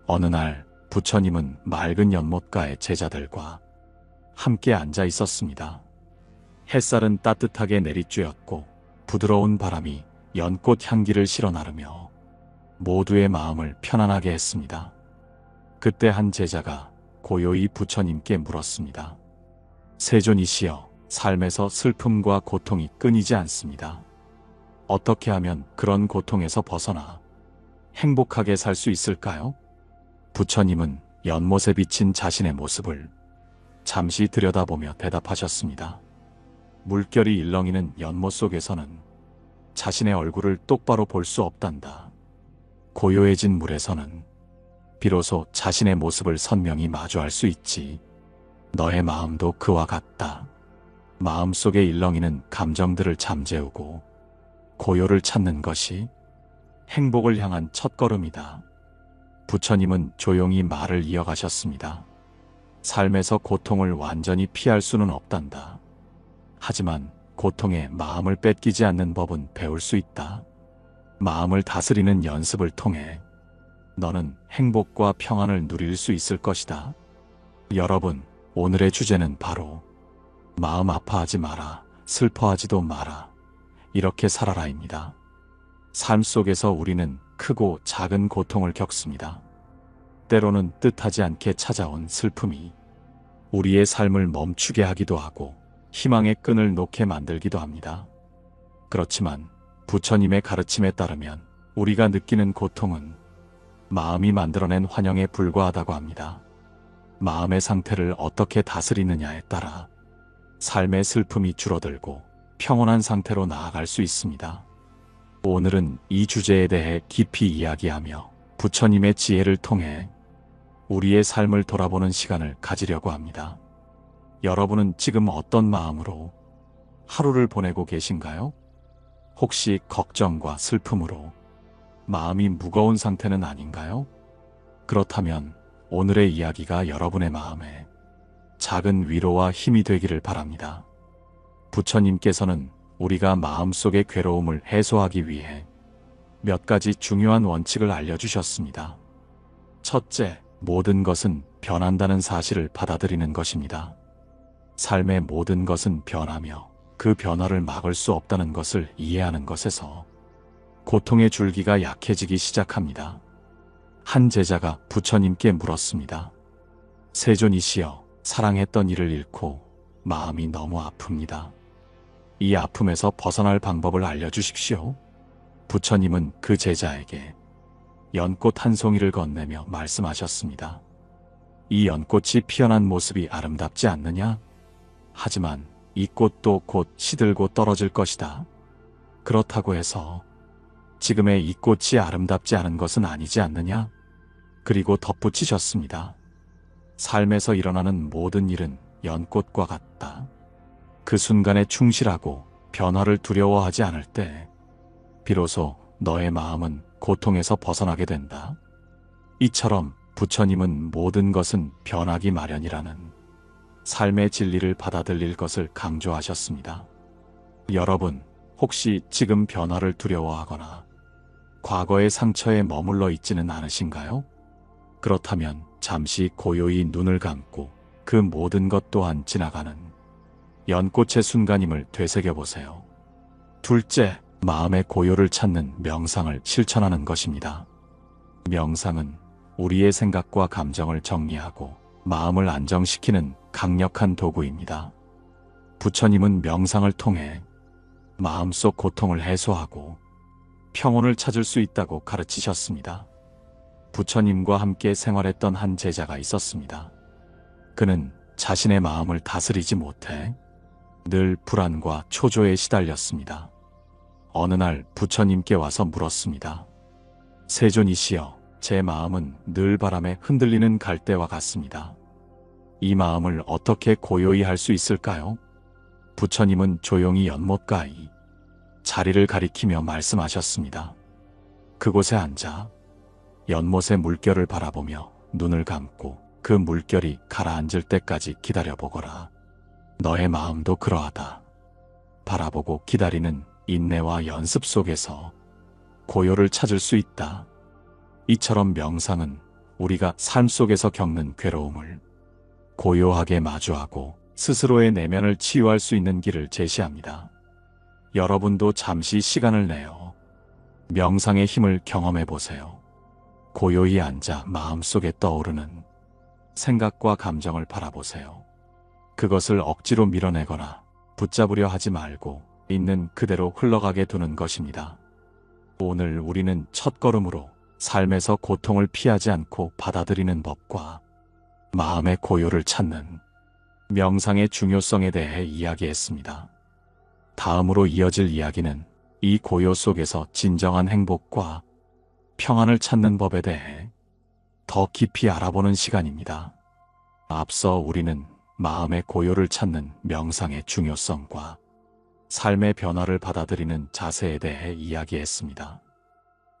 어느 날 부처님은 맑은 연못가에 제자들과 함께 앉아 있었습니다. 햇살은 따뜻하게 내리쬐었고 부드러운 바람이 연꽃 향기를 실어 나르며 모두의 마음을 편안하게 했습니다. 그때 한 제자가 고요히 부처님께 물었습니다. 세존이시여, 삶에서 슬픔과 고통이 끊이지 않습니다. 어떻게 하면 그런 고통에서 벗어나 행복하게 살 수 있을까요? 부처님은 연못에 비친 자신의 모습을 잠시 들여다보며 대답하셨습니다. 물결이 일렁이는 연못 속에서는 자신의 얼굴을 똑바로 볼 수 없단다. 고요해진 물에서는 비로소 자신의 모습을 선명히 마주할 수 있지. 너의 마음도 그와 같다. 마음속에 일렁이는 감정들을 잠재우고 고요를 찾는 것이 행복을 향한 첫걸음이다. 부처님은 조용히 말을 이어가셨습니다. 삶에서 고통을 완전히 피할 수는 없단다. 하지만 고통에 마음을 뺏기지 않는 법은 배울 수 있다. 마음을 다스리는 연습을 통해 너는 행복과 평안을 누릴 수 있을 것이다. 여러분, 오늘의 주제는 바로 마음 아파하지 마라, 슬퍼하지도 마라, 이렇게 살아라입니다. 삶 속에서 우리는 크고 작은 고통을 겪습니다. 때로는 뜻하지 않게 찾아온 슬픔이 우리의 삶을 멈추게 하기도 하고 희망의 끈을 놓게 만들기도 합니다. 그렇지만 부처님의 가르침에 따르면 우리가 느끼는 고통은 마음이 만들어낸 환영에 불과하다고 합니다. 마음의 상태를 어떻게 다스리느냐에 따라 삶의 슬픔이 줄어들고 평온한 상태로 나아갈 수 있습니다. 오늘은 이 주제에 대해 깊이 이야기하며 부처님의 지혜를 통해 우리의 삶을 돌아보는 시간을 가지려고 합니다. 여러분은 지금 어떤 마음으로 하루를 보내고 계신가요? 혹시 걱정과 슬픔으로 마음이 무거운 상태는 아닌가요? 그렇다면 오늘의 이야기가 여러분의 마음에 작은 위로와 힘이 되기를 바랍니다. 부처님께서는 우리가 마음속의 괴로움을 해소하기 위해 몇 가지 중요한 원칙을 알려주셨습니다. 첫째, 모든 것은 변한다는 사실을 받아들이는 것입니다. 삶의 모든 것은 변하며 그 변화를 막을 수 없다는 것을 이해하는 것에서 고통의 줄기가 약해지기 시작합니다. 한 제자가 부처님께 물었습니다. 세존이시여, 사랑했던 이를 잃고 마음이 너무 아픕니다. 이 아픔에서 벗어날 방법을 알려주십시오. 부처님은 그 제자에게 연꽃 한 송이를 건네며 말씀하셨습니다. 이 연꽃이 피어난 모습이 아름답지 않느냐? 하지만 이 꽃도 곧 시들고 떨어질 것이다. 그렇다고 해서 지금의 이 꽃이 아름답지 않은 것은 아니지 않느냐? 그리고 덧붙이셨습니다. 삶에서 일어나는 모든 일은 연꽃과 같다. 그 순간에 충실하고 변화를 두려워하지 않을 때 비로소 너의 마음은 고통에서 벗어나게 된다. 이처럼 부처님은 모든 것은 변하기 마련이라는 삶의 진리를 받아들일 것을 강조하셨습니다. 여러분, 혹시 지금 변화를 두려워하거나 과거의 상처에 머물러 있지는 않으신가요? 그렇다면 잠시 고요히 눈을 감고 그 모든 것 또한 지나가는 연꽃의 순간임을 되새겨보세요. 둘째, 마음의 고요를 찾는 명상을 실천하는 것입니다. 명상은 우리의 생각과 감정을 정리하고 마음을 안정시키는 강력한 도구입니다. 부처님은 명상을 통해 마음속 고통을 해소하고 평온을 찾을 수 있다고 가르치셨습니다. 부처님과 함께 생활했던 한 제자가 있었습니다. 그는 자신의 마음을 다스리지 못해 늘 불안과 초조에 시달렸습니다. 어느 날 부처님께 와서 물었습니다. 세존이시여, 제 마음은 늘 바람에 흔들리는 갈대와 같습니다. 이 마음을 어떻게 고요히 할 수 있을까요? 부처님은 조용히 연못가에 자리를 가리키며 말씀하셨습니다. 그곳에 앉아 연못의 물결을 바라보며 눈을 감고 그 물결이 가라앉을 때까지 기다려보거라. 너의 마음도 그러하다. 바라보고 기다리는 인내와 연습 속에서 고요를 찾을 수 있다. 이처럼 명상은 우리가 삶 속에서 겪는 괴로움을 고요하게 마주하고 스스로의 내면을 치유할 수 있는 길을 제시합니다. 여러분도 잠시 시간을 내어 명상의 힘을 경험해 보세요. 고요히 앉아 마음속에 떠오르는 생각과 감정을 바라보세요. 그것을 억지로 밀어내거나 붙잡으려 하지 말고 있는 그대로 흘러가게 두는 것입니다. 오늘 우리는 첫걸음으로 삶에서 고통을 피하지 않고 받아들이는 법과 마음의 고요를 찾는 명상의 중요성에 대해 이야기했습니다. 다음으로 이어질 이야기는 이 고요 속에서 진정한 행복과 평안을 찾는 법에 대해 더 깊이 알아보는 시간입니다. 앞서 우리는 마음의 고요를 찾는 명상의 중요성과 삶의 변화를 받아들이는 자세에 대해 이야기했습니다.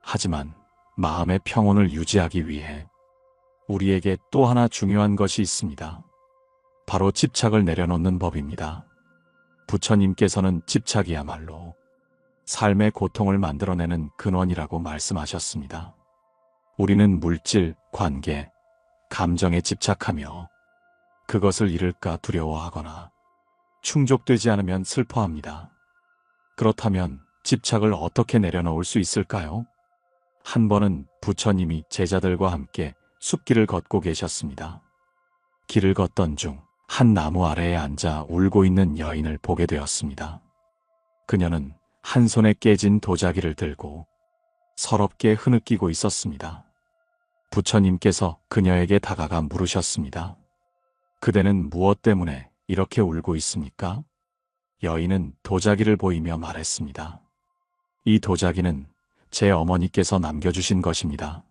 하지만 마음의 평온을 유지하기 위해 우리에게 또 하나 중요한 것이 있습니다. 바로 집착을 내려놓는 법입니다. 부처님께서는 집착이야말로 삶의 고통을 만들어내는 근원이라고 말씀하셨습니다. 우리는 물질, 관계, 감정에 집착하며 그것을 잃을까 두려워하거나 충족되지 않으면 슬퍼합니다. 그렇다면 집착을 어떻게 내려놓을 수 있을까요? 한 번은 부처님이 제자들과 함께 숲길을 걷고 계셨습니다. 길을 걷던 중 한 나무 아래에 앉아 울고 있는 여인을 보게 되었습니다. 그녀는 한 손에 깨진 도자기를 들고 서럽게 흐느끼고 있었습니다. 부처님께서 그녀에게 다가가 물으셨습니다. 그대는 무엇 때문에 이렇게 울고 있습니까? 여인은 도자기를 보이며 말했습니다. 이 도자기는 제 어머니께서 남겨주신 것입니다.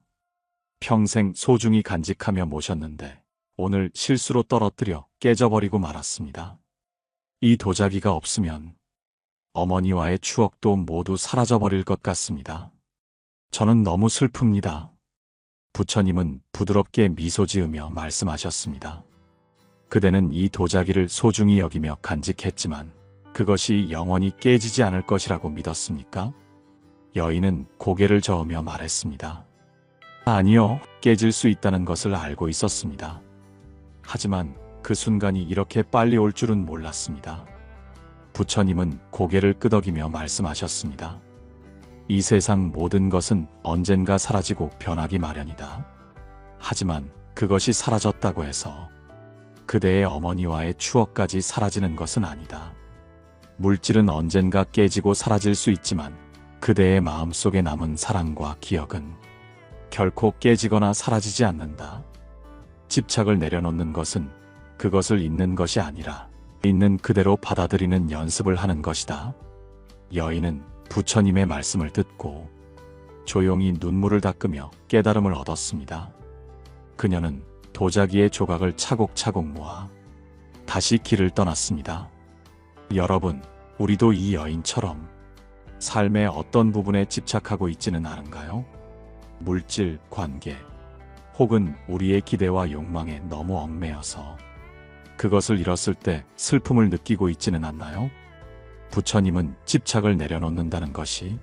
평생 소중히 간직하며 모셨는데 오늘 실수로 떨어뜨려 깨져버리고 말았습니다. 이 도자기가 없으면 어머니와의 추억도 모두 사라져버릴 것 같습니다. 저는 너무 슬픕니다. 부처님은 부드럽게 미소 지으며 말씀하셨습니다. 그대는 이 도자기를 소중히 여기며 간직했지만 그것이 영원히 깨지지 않을 것이라고 믿었습니까? 여인은 고개를 저으며 말했습니다. 아니요, 깨질 수 있다는 것을 알고 있었습니다. 하지만 그 순간이 이렇게 빨리 올 줄은 몰랐습니다. 부처님은 고개를 끄덕이며 말씀하셨습니다. 이 세상 모든 것은 언젠가 사라지고 변하기 마련이다. 하지만 그것이 사라졌다고 해서 그대의 어머니와의 추억까지 사라지는 것은 아니다. 물질은 언젠가 깨지고 사라질 수 있지만 그대의 마음속에 남은 사랑과 기억은 결코 깨지거나 사라지지 않는다. 집착을 내려놓는 것은 그것을 잊는 것이 아니라 있는 그대로 받아들이는 연습을 하는 것이다. 여인은 부처님의 말씀을 듣고 조용히 눈물을 닦으며 깨달음을 얻었습니다. 그녀는 도자기의 조각을 차곡차곡 모아 다시 길을 떠났습니다. 여러분, 우리도 이 여인처럼 삶의 어떤 부분에 집착하고 있지는 않은가요? 물질, 관계, 혹은 우리의 기대와 욕망에 너무 얽매여서 그것을 잃었을 때 슬픔을 느끼고 있지는 않나요? 부처님은 집착을 내려놓는다는 것이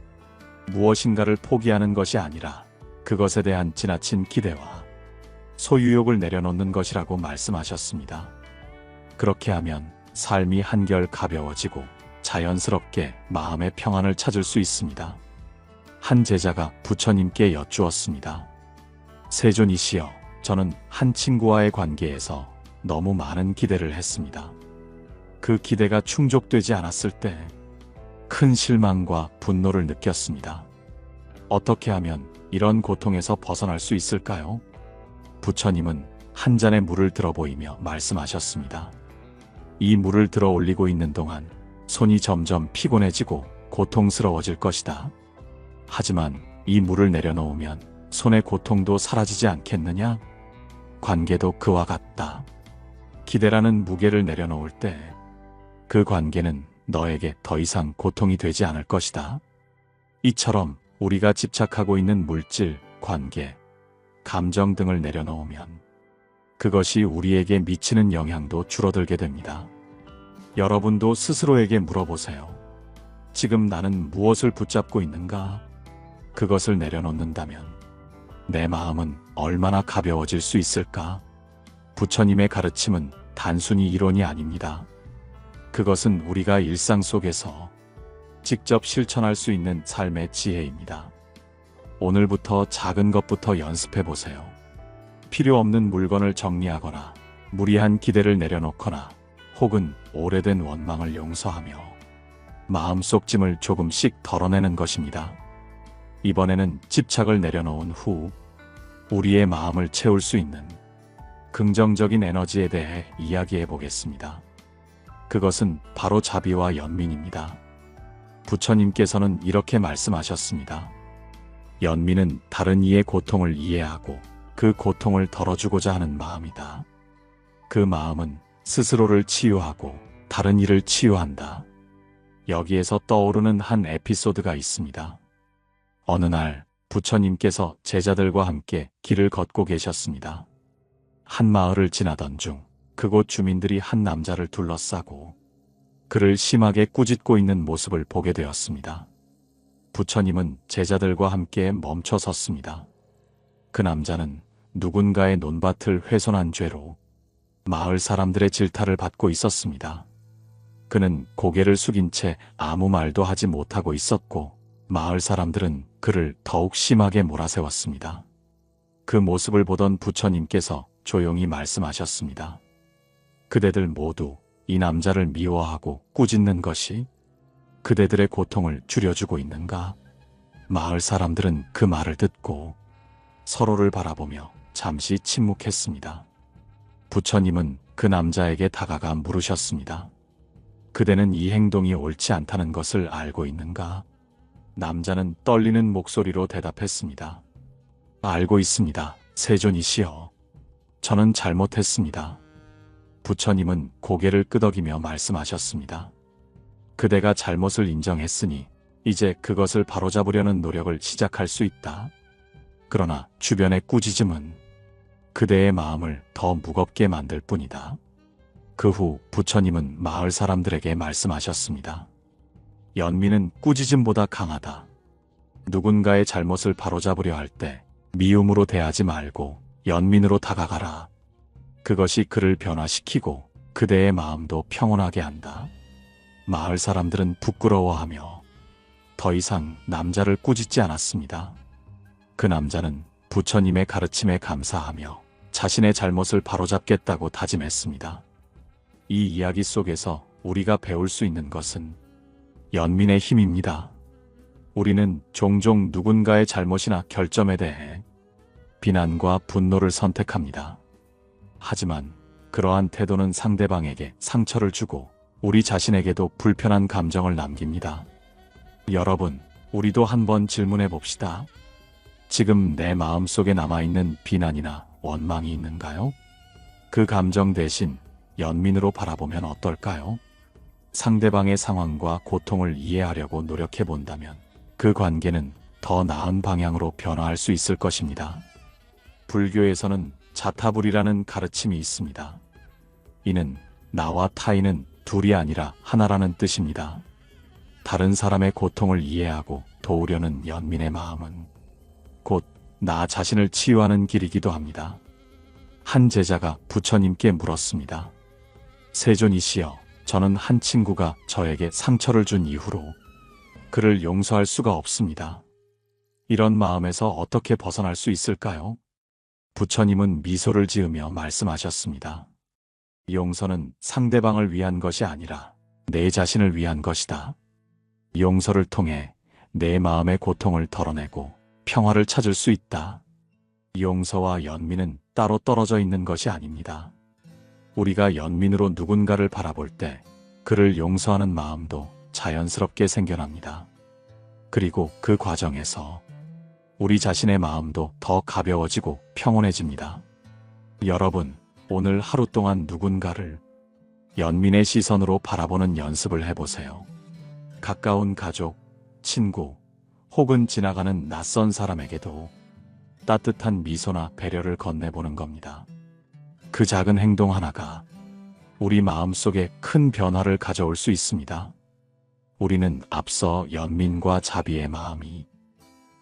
무엇인가를 포기하는 것이 아니라 그것에 대한 지나친 기대와 소유욕을 내려놓는 것이라고 말씀하셨습니다. 그렇게 하면 삶이 한결 가벼워지고 자연스럽게 마음의 평안을 찾을 수 있습니다. 한 제자가 부처님께 여쭈었습니다. 세존이시여, 저는 한 친구와의 관계에서 너무 많은 기대를 했습니다. 그 기대가 충족되지 않았을 때 큰 실망과 분노를 느꼈습니다. 어떻게 하면 이런 고통에서 벗어날 수 있을까요? 부처님은 한 잔의 물을 들어 보이며 말씀하셨습니다. 이 물을 들어 올리고 있는 동안 손이 점점 피곤해지고 고통스러워질 것이다. 하지만 이 물을 내려놓으면 손의 고통도 사라지지 않겠느냐? 관계도 그와 같다. 기대라는 무게를 내려놓을 때 그 관계는 너에게 더 이상 고통이 되지 않을 것이다. 이처럼 우리가 집착하고 있는 물질, 관계, 감정 등을 내려놓으면 그것이 우리에게 미치는 영향도 줄어들게 됩니다. 여러분도 스스로에게 물어보세요. 지금 나는 무엇을 붙잡고 있는가? 그것을 내려놓는다면 내 마음은 얼마나 가벼워질 수 있을까? 부처님의 가르침은 단순히 이론이 아닙니다. 그것은 우리가 일상 속에서 직접 실천할 수 있는 삶의 지혜입니다. 오늘부터 작은 것부터 연습해 보세요. 필요 없는 물건을 정리하거나 무리한 기대를 내려놓거나 혹은 오래된 원망을 용서하며 마음속 짐을 조금씩 덜어내는 것입니다. 이번에는 집착을 내려놓은 후 우리의 마음을 채울 수 있는 긍정적인 에너지에 대해 이야기해 보겠습니다. 그것은 바로 자비와 연민입니다. 부처님께서는 이렇게 말씀하셨습니다. 연민은 다른 이의 고통을 이해하고 그 고통을 덜어주고자 하는 마음이다. 그 마음은 스스로를 치유하고 다른 이를 치유한다. 여기에서 떠오르는 한 에피소드가 있습니다. 어느 날 부처님께서 제자들과 함께 길을 걷고 계셨습니다. 한 마을을 지나던 중 그곳 주민들이 한 남자를 둘러싸고 그를 심하게 꾸짖고 있는 모습을 보게 되었습니다. 부처님은 제자들과 함께 멈춰 섰습니다. 그 남자는 누군가의 논밭을 훼손한 죄로 마을 사람들의 질타를 받고 있었습니다. 그는 고개를 숙인 채 아무 말도 하지 못하고 있었고 마을 사람들은 그를 더욱 심하게 몰아세웠습니다. 그 모습을 보던 부처님께서 조용히 말씀하셨습니다. 그대들 모두 이 남자를 미워하고 꾸짖는 것이 그대들의 고통을 줄여주고 있는가? 마을 사람들은 그 말을 듣고 서로를 바라보며 잠시 침묵했습니다. 부처님은 그 남자에게 다가가 물으셨습니다. 그대는 이 행동이 옳지 않다는 것을 알고 있는가? 남자는 떨리는 목소리로 대답했습니다. 알고 있습니다. 세존이시여. 저는 잘못했습니다. 부처님은 고개를 끄덕이며 말씀하셨습니다. 그대가 잘못을 인정했으니 이제 그것을 바로잡으려는 노력을 시작할 수 있다. 그러나 주변의 꾸짖음은 그대의 마음을 더 무겁게 만들 뿐이다. 그 후 부처님은 마을 사람들에게 말씀하셨습니다. 연민은 꾸짖음보다 강하다. 누군가의 잘못을 바로잡으려 할 때 미움으로 대하지 말고 연민으로 다가가라. 그것이 그를 변화시키고 그대의 마음도 평온하게 한다. 마을 사람들은 부끄러워하며 더 이상 남자를 꾸짖지 않았습니다. 그 남자는 부처님의 가르침에 감사하며 자신의 잘못을 바로잡겠다고 다짐했습니다. 이 이야기 속에서 우리가 배울 수 있는 것은 연민의 힘입니다. 우리는 종종 누군가의 잘못이나 결점에 대해 비난과 분노를 선택합니다. 하지만 그러한 태도는 상대방에게 상처를 주고 우리 자신에게도 불편한 감정을 남깁니다. 여러분, 우리도 한번 질문해 봅시다. 지금 내 마음속에 남아있는 비난이나 원망이 있는가요? 그 감정 대신 연민으로 바라보면 어떨까요? 상대방의 상황과 고통을 이해하려고 노력해 본다면 그 관계는 더 나은 방향으로 변화할 수 있을 것입니다. 불교에서는 자타불이라는 가르침이 있습니다. 이는 나와 타인은 둘이 아니라 하나라는 뜻입니다. 다른 사람의 고통을 이해하고 도우려는 연민의 마음은 곧 나 자신을 치유하는 길이기도 합니다. 한 제자가 부처님께 물었습니다. 세존이시여, 저는 한 친구가 저에게 상처를 준 이후로 그를 용서할 수가 없습니다. 이런 마음에서 어떻게 벗어날 수 있을까요? 부처님은 미소를 지으며 말씀하셨습니다. 용서는 상대방을 위한 것이 아니라 내 자신을 위한 것이다. 용서를 통해 내 마음의 고통을 덜어내고 평화를 찾을 수 있다. 용서와 연민은 따로 떨어져 있는 것이 아닙니다. 우리가 연민으로 누군가를 바라볼 때 그를 용서하는 마음도 자연스럽게 생겨납니다. 그리고 그 과정에서 우리 자신의 마음도 더 가벼워지고 평온해집니다. 여러분, 오늘 하루 동안 누군가를 연민의 시선으로 바라보는 연습을 해보세요. 가까운 가족, 친구, 혹은 지나가는 낯선 사람에게도 따뜻한 미소나 배려를 건네보는 겁니다. 그 작은 행동 하나가 우리 마음속에 큰 변화를 가져올 수 있습니다. 우리는 앞서 연민과 자비의 마음이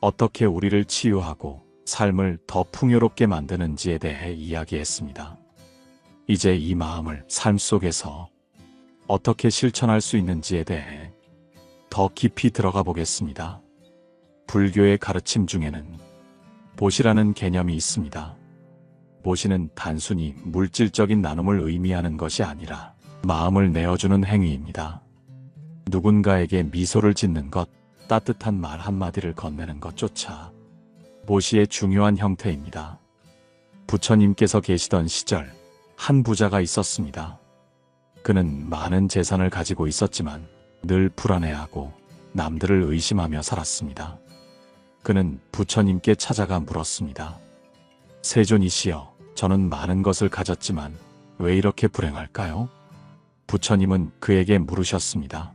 어떻게 우리를 치유하고 삶을 더 풍요롭게 만드는지에 대해 이야기했습니다. 이제 이 마음을 삶 속에서 어떻게 실천할 수 있는지에 대해 더 깊이 들어가 보겠습니다. 불교의 가르침 중에는 보시라는 개념이 있습니다. 보시는 단순히 물질적인 나눔을 의미하는 것이 아니라 마음을 내어주는 행위입니다. 누군가에게 미소를 짓는 것, 따뜻한 말 한마디를 건네는 것조차 보시의 중요한 형태입니다. 부처님께서 계시던 시절 한 부자가 있었습니다. 그는 많은 재산을 가지고 있었지만 늘 불안해하고 남들을 의심하며 살았습니다. 그는 부처님께 찾아가 물었습니다. 세존이시여, 저는 많은 것을 가졌지만 왜 이렇게 불행할까요? 부처님은 그에게 물으셨습니다.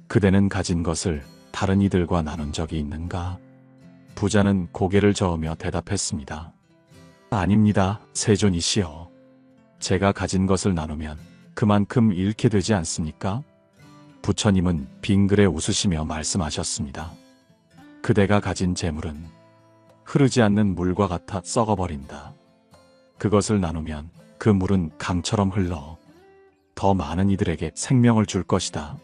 그대는 가진 것을 다른 이들과 나눈 적이 있는가? 부자는 고개를 저으며 대답했습니다. 아닙니다, 세존이시여. 제가 가진 것을 나누면 그만큼 잃게 되지 않습니까? 부처님은 빙그레 웃으시며 말씀하셨습니다. 그대가 가진 재물은 흐르지 않는 물과 같아 썩어버린다. 그것을 나누면 그 물은 강처럼 흘러 더 많은 이들에게 생명을 줄 것이다.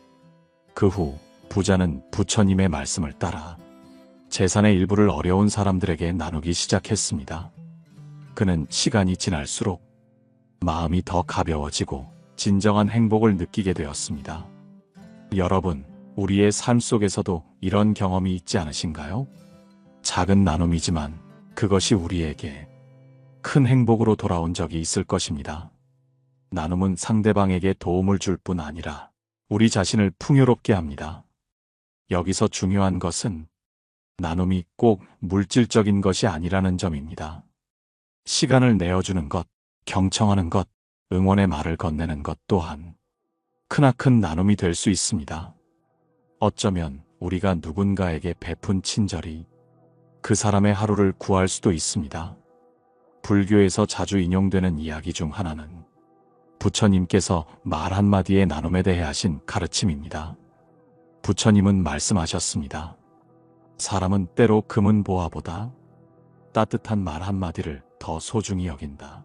그 후 부자는 부처님의 말씀을 따라 재산의 일부를 어려운 사람들에게 나누기 시작했습니다. 그는 시간이 지날수록 마음이 더 가벼워지고 진정한 행복을 느끼게 되었습니다. 여러분, 우리의 삶 속에서도 이런 경험이 있지 않으신가요? 작은 나눔이지만 그것이 우리에게 큰 행복으로 돌아온 적이 있을 것입니다. 나눔은 상대방에게 도움을 줄 뿐 아니라 우리 자신을 풍요롭게 합니다. 여기서 중요한 것은 나눔이 꼭 물질적인 것이 아니라는 점입니다. 시간을 내어주는 것, 경청하는 것, 응원의 말을 건네는 것 또한 크나큰 나눔이 될 수 있습니다. 어쩌면 우리가 누군가에게 베푼 친절이 그 사람의 하루를 구할 수도 있습니다. 불교에서 자주 인용되는 이야기 중 하나는 부처님께서 말 한마디의 나눔에 대해 하신 가르침입니다. 부처님은 말씀하셨습니다. 사람은 때로 금은 보화보다 따뜻한 말 한마디를 더 소중히 여긴다.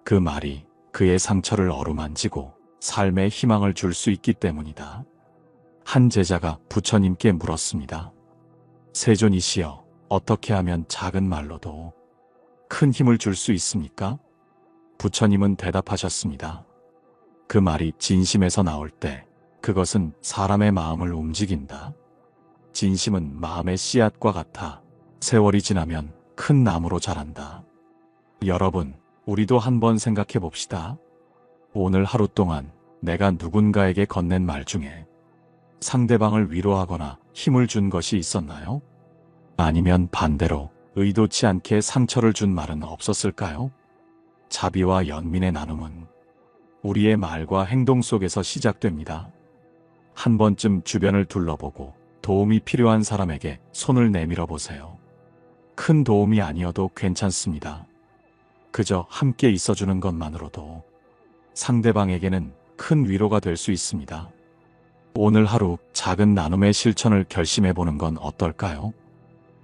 그 말이 그의 상처를 어루만지고 삶에 희망을 줄 수 있기 때문이다. 한 제자가 부처님께 물었습니다. 세존이시여, 어떻게 하면 작은 말로도 큰 힘을 줄 수 있습니까? 부처님은 대답하셨습니다. 그 말이 진심에서 나올 때 그것은 사람의 마음을 움직인다. 진심은 마음의 씨앗과 같아 세월이 지나면 큰 나무로 자란다. 여러분, 우리도 한번 생각해 봅시다. 오늘 하루 동안 내가 누군가에게 건넨 말 중에 상대방을 위로하거나 힘을 준 것이 있었나요? 아니면 반대로 의도치 않게 상처를 준 말은 없었을까요? 자비와 연민의 나눔은 우리의 말과 행동 속에서 시작됩니다. 한 번쯤 주변을 둘러보고 도움이 필요한 사람에게 손을 내밀어 보세요. 큰 도움이 아니어도 괜찮습니다. 그저 함께 있어주는 것만으로도 상대방에게는 큰 위로가 될 수 있습니다. 오늘 하루 작은 나눔의 실천을 결심해 보는 건 어떨까요?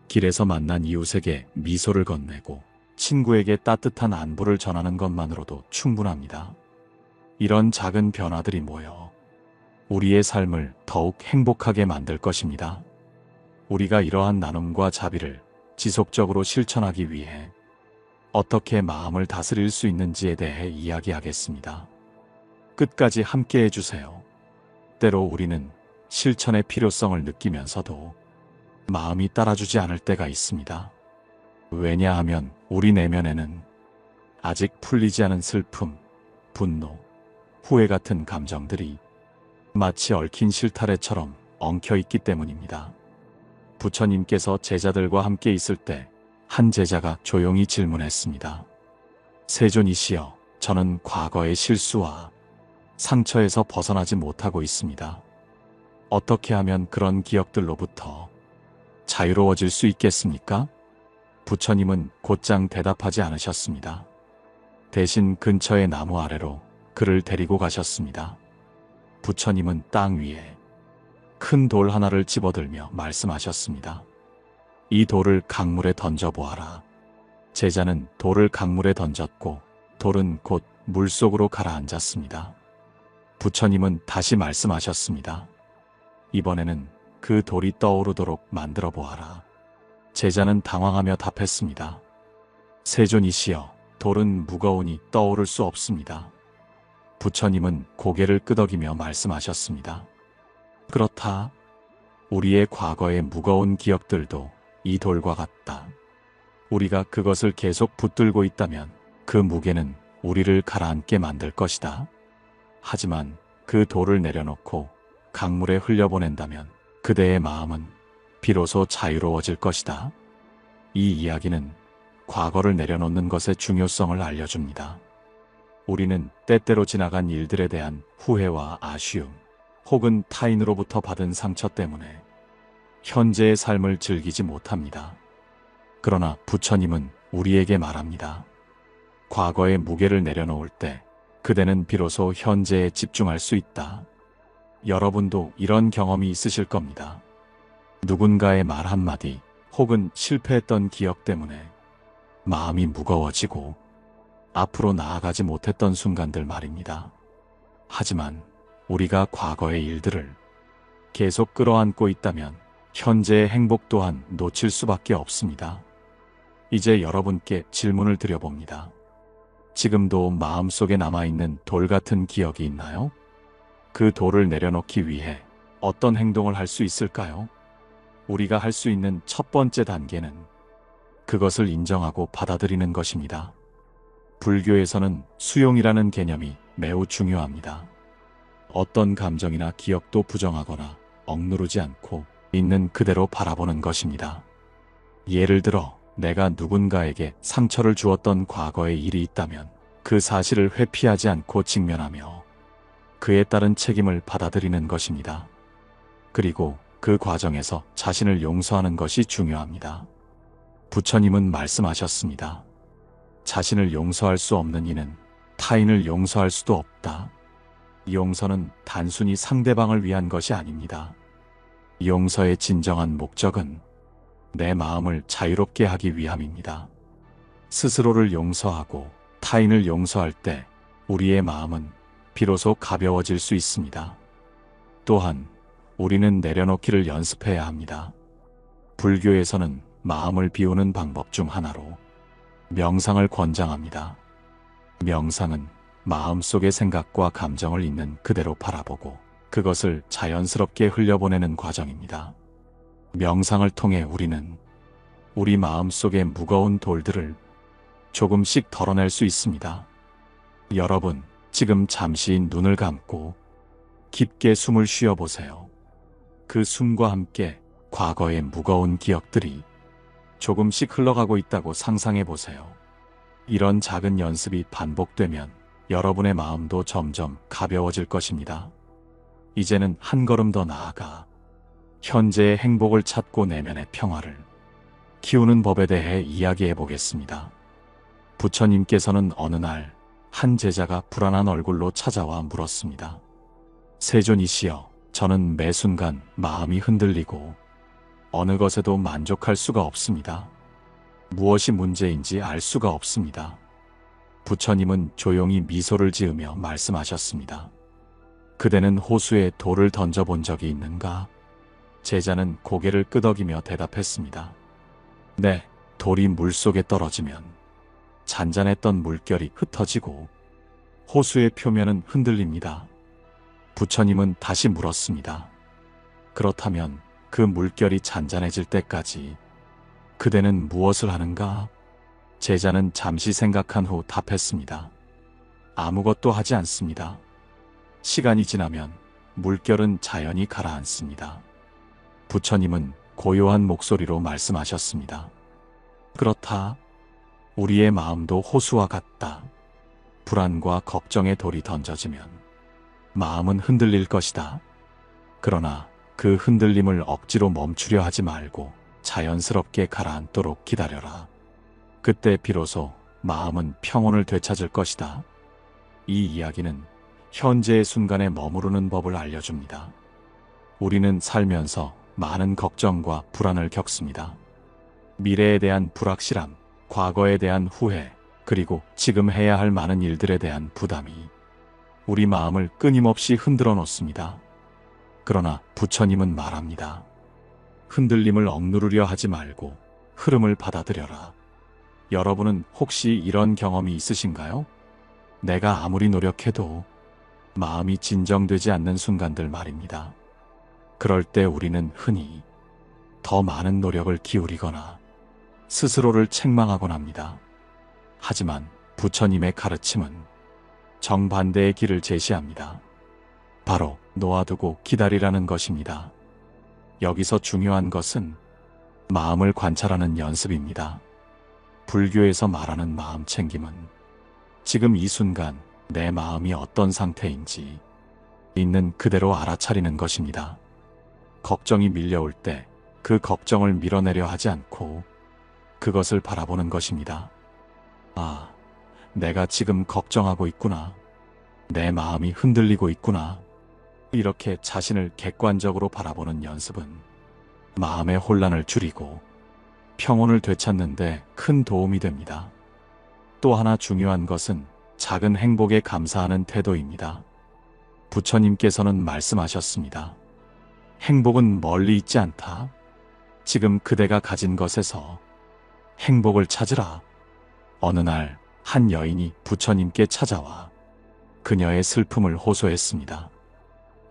길에서 만난 이웃에게 미소를 건네고 친구에게 따뜻한 안부를 전하는 것만으로도 충분합니다. 이런 작은 변화들이 모여 우리의 삶을 더욱 행복하게 만들 것입니다. 우리가 이러한 나눔과 자비를 지속적으로 실천하기 위해 어떻게 마음을 다스릴 수 있는지에 대해 이야기하겠습니다. 끝까지 함께 해주세요. 때로 우리는 실천의 필요성을 느끼면서도 마음이 따라주지 않을 때가 있습니다. 왜냐하면 우리 내면에는 아직 풀리지 않은 슬픔, 분노, 후회 같은 감정들이 마치 얽힌 실타래처럼 엉켜있기 때문입니다. 부처님께서 제자들과 함께 있을 때 한 제자가 조용히 질문했습니다. 세존이시여, 저는 과거의 실수와 상처에서 벗어나지 못하고 있습니다. 어떻게 하면 그런 기억들로부터 자유로워질 수 있겠습니까? 부처님은 곧장 대답하지 않으셨습니다. 대신 근처의 나무 아래로 그를 데리고 가셨습니다. 부처님은 땅 위에 큰 돌 하나를 집어들며 말씀하셨습니다. 이 돌을 강물에 던져보아라. 제자는 돌을 강물에 던졌고 돌은 곧 물속으로 가라앉았습니다. 부처님은 다시 말씀하셨습니다. 이번에는 그 돌이 떠오르도록 만들어 보아라. 제자는 당황하며 답했습니다. 세존이시여, 돌은 무거우니 떠오를 수 없습니다. 부처님은 고개를 끄덕이며 말씀하셨습니다. 그렇다. 우리의 과거의 무거운 기억들도 이 돌과 같다. 우리가 그것을 계속 붙들고 있다면 그 무게는 우리를 가라앉게 만들 것이다. 하지만 그 돌을 내려놓고 강물에 흘려보낸다면 그대의 마음은 비로소 자유로워질 것이다. 이 이야기는 과거를 내려놓는 것의 중요성을 알려줍니다. 우리는 때때로 지나간 일들에 대한 후회와 아쉬움, 혹은 타인으로부터 받은 상처 때문에 현재의 삶을 즐기지 못합니다. 그러나 부처님은 우리에게 말합니다. 과거의 무게를 내려놓을 때 그대는 비로소 현재에 집중할 수 있다. 여러분도 이런 경험이 있으실 겁니다. 누군가의 말 한마디 혹은 실패했던 기억 때문에 마음이 무거워지고 앞으로 나아가지 못했던 순간들 말입니다. 하지만 우리가 과거의 일들을 계속 끌어안고 있다면 현재의 행복 또한 놓칠 수밖에 없습니다. 이제 여러분께 질문을 드려봅니다. 지금도 마음속에 남아있는 돌 같은 기억이 있나요? 그 돌을 내려놓기 위해 어떤 행동을 할 수 있을까요? 우리가 할 수 있는 첫 번째 단계는 그것을 인정하고 받아들이는 것입니다. 불교에서는 수용이라는 개념이 매우 중요합니다. 어떤 감정이나 기억도 부정하거나 억누르지 않고 있는 그대로 바라보는 것입니다. 예를 들어 내가 누군가에게 상처를 주었던 과거의 일이 있다면 그 사실을 회피하지 않고 직면하며 그에 따른 책임을 받아들이는 것입니다. 그리고 그 과정에서 자신을 용서하는 것이 중요합니다. 부처님은 말씀하셨습니다. 자신을 용서할 수 없는 이는 타인을 용서할 수도 없다. 용서는 단순히 상대방을 위한 것이 아닙니다. 용서의 진정한 목적은 내 마음을 자유롭게 하기 위함입니다. 스스로를 용서하고 타인을 용서할 때 우리의 마음은 비로소 가벼워질 수 있습니다. 또한 우리는 내려놓기를 연습해야 합니다. 불교에서는 마음을 비우는 방법 중 하나로 명상을 권장합니다. 명상은 마음속의 생각과 감정을 있는 그대로 바라보고 그것을 자연스럽게 흘려보내는 과정입니다. 명상을 통해 우리는 우리 마음속의 무거운 돌들을 조금씩 덜어낼 수 있습니다. 여러분, 지금 잠시 눈을 감고 깊게 숨을 쉬어보세요. 그 숨과 함께 과거의 무거운 기억들이 조금씩 흘러가고 있다고 상상해보세요. 이런 작은 연습이 반복되면 여러분의 마음도 점점 가벼워질 것입니다. 이제는 한 걸음 더 나아가 현재의 행복을 찾고 내면의 평화를 키우는 법에 대해 이야기해 보겠습니다. 부처님께서는 어느 날 한 제자가 불안한 얼굴로 찾아와 물었습니다. 세존이시여, 저는 매 순간 마음이 흔들리고 어느 것에도 만족할 수가 없습니다. 무엇이 문제인지 알 수가 없습니다. 부처님은 조용히 미소를 지으며 말씀하셨습니다. 그대는 호수에 돌을 던져본 적이 있는가? 제자는 고개를 끄덕이며 대답했습니다. 네, 돌이 물속에 떨어지면 잔잔했던 물결이 흩어지고 호수의 표면은 흔들립니다. 부처님은 다시 물었습니다. 그렇다면 그 물결이 잔잔해질 때까지 그대는 무엇을 하는가? 제자는 잠시 생각한 후 답했습니다. 아무것도 하지 않습니다. 시간이 지나면 물결은 자연히 가라앉습니다. 부처님은 고요한 목소리로 말씀하셨습니다. 그렇다. 우리의 마음도 호수와 같다. 불안과 걱정의 돌이 던져지면 마음은 흔들릴 것이다. 그러나 그 흔들림을 억지로 멈추려 하지 말고 자연스럽게 가라앉도록 기다려라. 그때 비로소 마음은 평온을 되찾을 것이다. 이 이야기는 현재의 순간에 머무르는 법을 알려줍니다. 우리는 살면서 많은 걱정과 불안을 겪습니다. 미래에 대한 불확실함, 과거에 대한 후회, 그리고 지금 해야 할 많은 일들에 대한 부담이 우리 마음을 끊임없이 흔들어 놓습니다. 그러나 부처님은 말합니다. 흔들림을 억누르려 하지 말고 흐름을 받아들여라. 여러분은 혹시 이런 경험이 있으신가요? 내가 아무리 노력해도 마음이 진정되지 않는 순간들 말입니다. 그럴 때 우리는 흔히 더 많은 노력을 기울이거나 스스로를 책망하곤 합니다. 하지만 부처님의 가르침은 정반대의 길을 제시합니다. 바로 놓아두고 기다리라는 것입니다. 여기서 중요한 것은 마음을 관찰하는 연습입니다. 불교에서 말하는 마음 챙김은 지금 이 순간 내 마음이 어떤 상태인지 있는 그대로 알아차리는 것입니다. 걱정이 밀려올 때 그 걱정을 밀어내려 하지 않고 그것을 바라보는 것입니다. 아, 내가 지금 걱정하고 있구나. 내 마음이 흔들리고 있구나. 이렇게 자신을 객관적으로 바라보는 연습은 마음의 혼란을 줄이고 평온을 되찾는 데 큰 도움이 됩니다. 또 하나 중요한 것은 작은 행복에 감사하는 태도입니다. 부처님께서는 말씀하셨습니다. 행복은 멀리 있지 않다. 지금 그대가 가진 것에서 행복을 찾으라. 어느 날 한 여인이 부처님께 찾아와 그녀의 슬픔을 호소했습니다.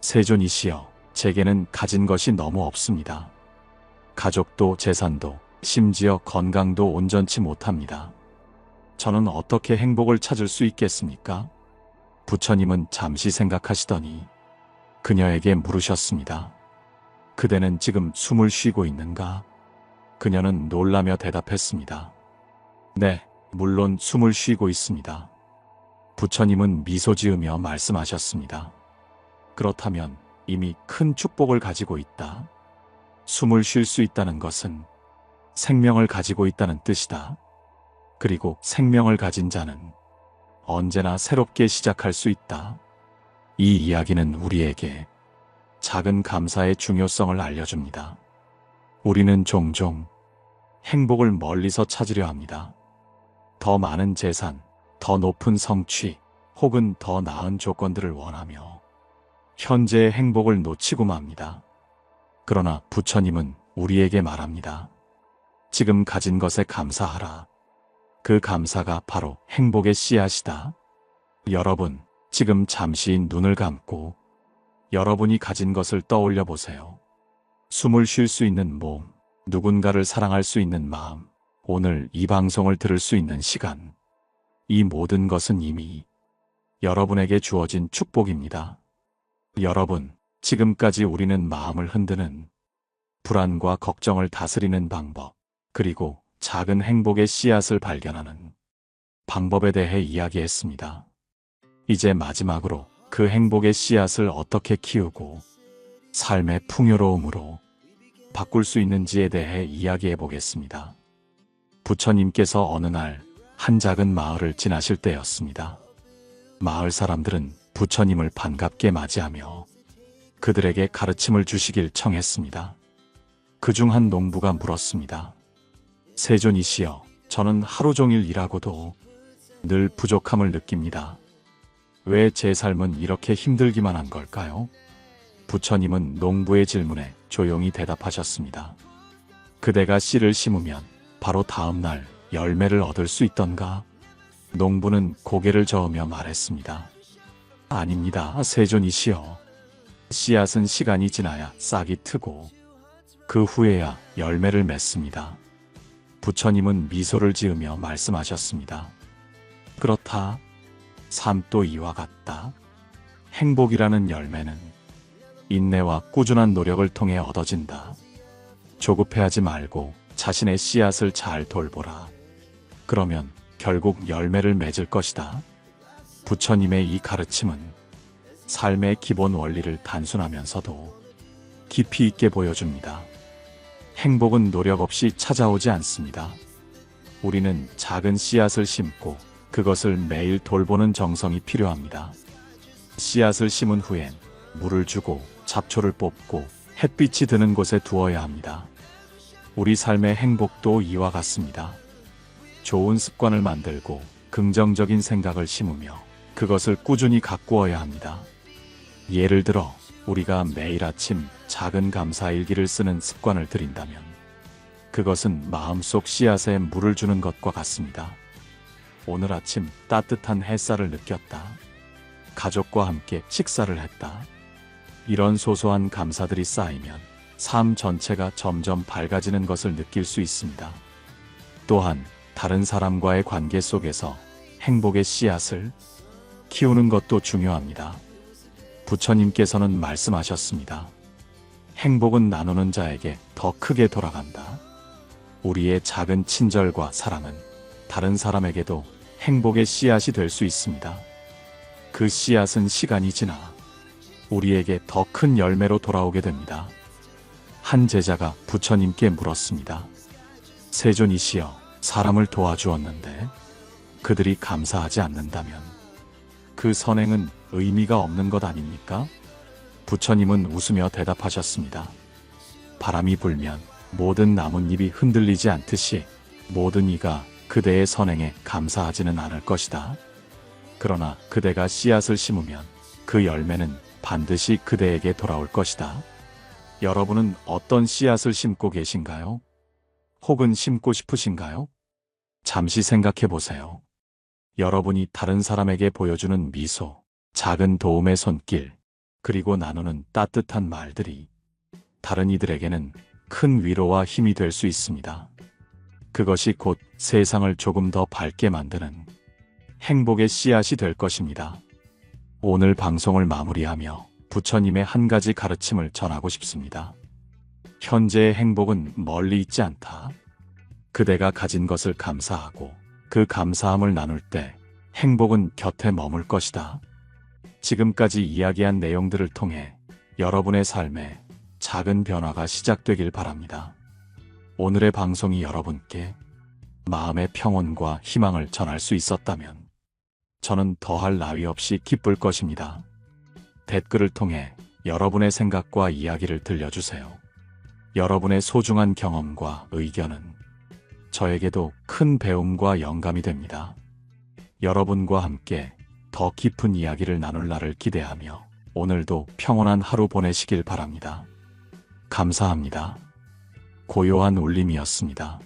세존이시여, 제게는 가진 것이 너무 없습니다. 가족도 재산도 심지어 건강도 온전치 못합니다. 저는 어떻게 행복을 찾을 수 있겠습니까? 부처님은 잠시 생각하시더니 그녀에게 물으셨습니다. 그대는 지금 숨을 쉬고 있는가? 그녀는 놀라며 대답했습니다. 네, 물론 숨을 쉬고 있습니다. 부처님은 미소 지으며 말씀하셨습니다. 그렇다면 이미 큰 축복을 가지고 있다. 숨을 쉴 수 있다는 것은 생명을 가지고 있다는 뜻이다. 그리고 생명을 가진 자는 언제나 새롭게 시작할 수 있다. 이 이야기는 우리에게 작은 감사의 중요성을 알려줍니다. 우리는 종종 행복을 멀리서 찾으려 합니다. 더 많은 재산, 더 높은 성취, 혹은 더 나은 조건들을 원하며 현재의 행복을 놓치고 맙니다. 그러나 부처님은 우리에게 말합니다. 지금 가진 것에 감사하라. 그 감사가 바로 행복의 씨앗이다. 여러분, 지금 잠시 눈을 감고 여러분이 가진 것을 떠올려 보세요. 숨을 쉴 수 있는 몸, 누군가를 사랑할 수 있는 마음, 오늘 이 방송을 들을 수 있는 시간. 이 모든 것은 이미 여러분에게 주어진 축복입니다. 여러분, 지금까지 우리는 마음을 흔드는 불안과 걱정을 다스리는 방법, 그리고 작은 행복의 씨앗을 발견하는 방법에 대해 이야기했습니다. 이제 마지막으로 그 행복의 씨앗을 어떻게 키우고 삶의 풍요로움으로 바꿀 수 있는지에 대해 이야기해 보겠습니다. 부처님께서 어느 날 한 작은 마을을 지나실 때였습니다. 마을 사람들은 부처님을 반갑게 맞이하며 그들에게 가르침을 주시길 청했습니다. 그중 한 농부가 물었습니다. 세존이시여, 저는 하루 종일 일하고도 늘 부족함을 느낍니다. 왜 제 삶은 이렇게 힘들기만 한 걸까요? 부처님은 농부의 질문에 조용히 대답하셨습니다. 그대가 씨를 심으면 바로 다음 날 열매를 얻을 수 있던가? 농부는 고개를 저으며 말했습니다. 아닙니다, 세존이시여. 씨앗은 시간이 지나야 싹이 트고 그 후에야 열매를 맺습니다. 부처님은 미소를 지으며 말씀하셨습니다. 그렇다. 삶도 이와 같다. 행복이라는 열매는 인내와 꾸준한 노력을 통해 얻어진다. 조급해하지 말고 자신의 씨앗을 잘 돌보라. 그러면 결국 열매를 맺을 것이다. 부처님의 이 가르침은 삶의 기본 원리를 단순하면서도 깊이 있게 보여줍니다. 행복은 노력 없이 찾아오지 않습니다. 우리는 작은 씨앗을 심고 그것을 매일 돌보는 정성이 필요합니다. 씨앗을 심은 후엔 물을 주고 잡초를 뽑고 햇빛이 드는 곳에 두어야 합니다. 우리 삶의 행복도 이와 같습니다. 좋은 습관을 만들고 긍정적인 생각을 심으며 그것을 꾸준히 가꾸어야 합니다. 예를 들어 우리가 매일 아침 작은 감사 일기를 쓰는 습관을 들인다면 그것은 마음속 씨앗에 물을 주는 것과 같습니다. 오늘 아침 따뜻한 햇살을 느꼈다. 가족과 함께 식사를 했다. 이런 소소한 감사들이 쌓이면 삶 전체가 점점 밝아지는 것을 느낄 수 있습니다. 또한 다른 사람과의 관계 속에서 행복의 씨앗을 키우는 것도 중요합니다. 부처님께서는 말씀하셨습니다. 행복은 나누는 자에게 더 크게 돌아간다. 우리의 작은 친절과 사랑은 다른 사람에게도 행복의 씨앗이 될 수 있습니다. 그 씨앗은 시간이 지나 우리에게 더 큰 열매로 돌아오게 됩니다. 한 제자가 부처님께 물었습니다. 세존이시여, 사람을 도와주었는데 그들이 감사하지 않는다면 그 선행은 의미가 없는 것 아닙니까? 부처님은 웃으며 대답하셨습니다. 바람이 불면 모든 나뭇잎이 흔들리지 않듯이 모든 이가 그대의 선행에 감사하지는 않을 것이다. 그러나 그대가 씨앗을 심으면 그 열매는 반드시 그대에게 돌아올 것이다. 여러분은 어떤 씨앗을 심고 계신가요? 혹은 심고 싶으신가요? 잠시 생각해 보세요. 여러분이 다른 사람에게 보여주는 미소, 작은 도움의 손길, 그리고 나누는 따뜻한 말들이 다른 이들에게는 큰 위로와 힘이 될 수 있습니다. 그것이 곧 세상을 조금 더 밝게 만드는 행복의 씨앗이 될 것입니다. 오늘 방송을 마무리하며 부처님의 한 가지 가르침을 전하고 싶습니다. 현재의 행복은 멀리 있지 않다. 그대가 가진 것을 감사하고 그 감사함을 나눌 때 행복은 곁에 머물 것이다. 지금까지 이야기한 내용들을 통해 여러분의 삶에 작은 변화가 시작되길 바랍니다. 오늘의 방송이 여러분께 마음의 평온과 희망을 전할 수 있었다면 저는 더할 나위 없이 기쁠 것입니다. 댓글을 통해 여러분의 생각과 이야기를 들려주세요. 여러분의 소중한 경험과 의견은 저에게도 큰 배움과 영감이 됩니다. 여러분과 함께 더 깊은 이야기를 나눌 날을 기대하며 오늘도 평온한 하루 보내시길 바랍니다. 감사합니다. 고요한 울림이었습니다.